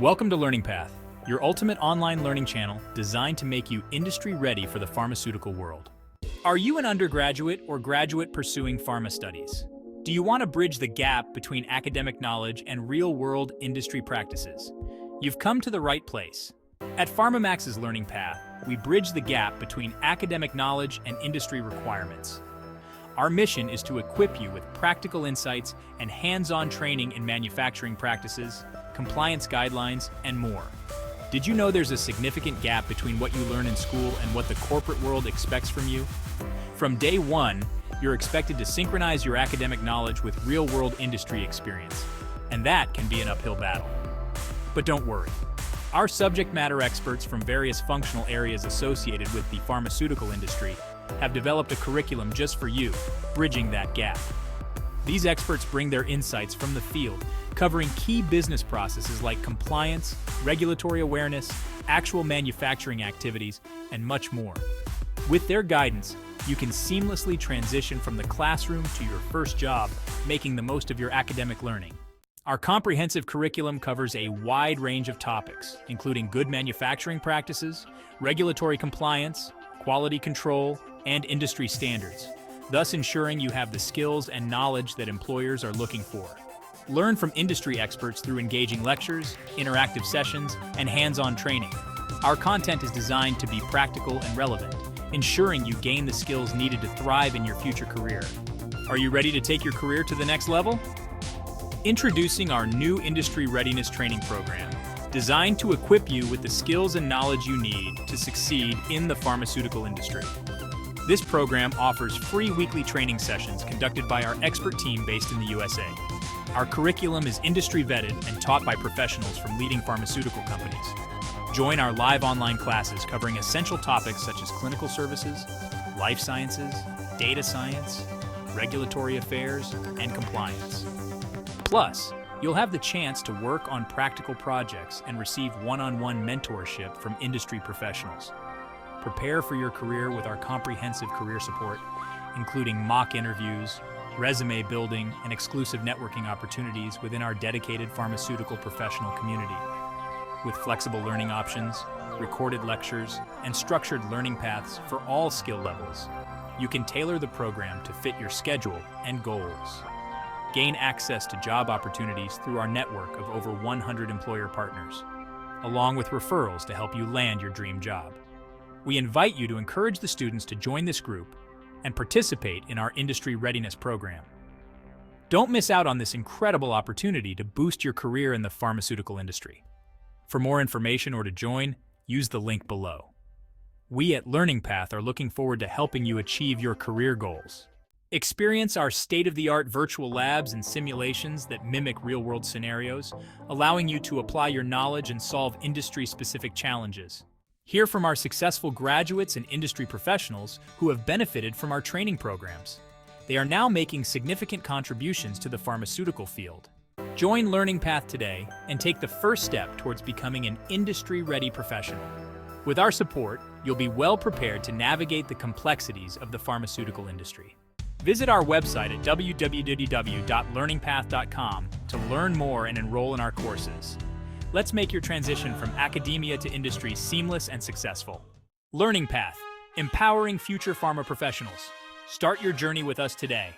Welcome to LearningPath, your ultimate online learning channel designed to make you industry ready for the pharmaceutical world. Are you an undergraduate or graduate pursuing pharma studies? Do you want to bridge the gap between academic knowledge and real-world industry practices? You've come to the right place. At PharmaMax's LearningPath, we bridge the gap between academic knowledge and industry requirements. Our mission is to equip you with practical insights and hands-on training in manufacturing practices, compliance guidelines, and more. Did you know there's a significant gap between what you learn in school and what the corporate world expects from you? From day one, you're expected to synchronize your academic knowledge with real-world industry experience, and that can be an uphill battle. But don't worry. Our subject matter experts from various functional areas associated with the pharmaceutical industry have developed a curriculum just for you, bridging that gap. These experts bring their insights from the field, covering key business processes like compliance, regulatory awareness, actual manufacturing activities, and much more. With their guidance, you can seamlessly transition from the classroom to your first job, making the most of your academic learning. Our comprehensive curriculum covers a wide range of topics, including good manufacturing practices, regulatory compliance, quality control, and industry standards, thus ensuring you have the skills and knowledge that employers are looking for. Learn from industry experts through engaging lectures, interactive sessions, and hands-on training. Our content is designed to be practical and relevant, ensuring you gain the skills needed to thrive in your future career. Are you ready to take your career to the next level? Introducing our new Industry Readiness Training Program, designed to equip you with the skills and knowledge you need to succeed in the pharmaceutical industry. This program offers free weekly training sessions conducted by our expert team based in the USA. Our curriculum is industry vetted and taught by professionals from leading pharmaceutical companies. Join our live online classes covering essential topics such as clinical services, life sciences, data science, regulatory affairs, and compliance. Plus, you'll have the chance to work on practical projects and receive one-on-one mentorship from industry professionals. Prepare for your career with our comprehensive career support, including mock interviews, resume building, and exclusive networking opportunities within our dedicated pharmaceutical professional community. With flexible learning options, recorded lectures, and structured learning paths for all skill levels, you can tailor the program to fit your schedule and goals. Gain access to job opportunities through our network of over 100 employer partners, along with referrals to help you land your dream job. We invite you to encourage the students to join this group and participate in our Industry Readiness Program. Don't miss out on this incredible opportunity to boost your career in the pharmaceutical industry. For more information or to join, use the link below. We at LearningPath are looking forward to helping you achieve your career goals. Experience our state-of-the-art virtual labs and simulations that mimic real-world scenarios, allowing you to apply your knowledge and solve industry-specific challenges. Hear from our successful graduates and industry professionals who have benefited from our training programs. They are now making significant contributions to the pharmaceutical field. Join LearningPath today and take the first step towards becoming an industry-ready professional. With our support, you'll be well prepared to navigate the complexities of the pharmaceutical industry. Visit our website at www.learningpath.com to learn more and enroll in our courses. Let's make your transition from academia to industry seamless and successful. LearningPath, empowering future pharma professionals. Start your journey with us today.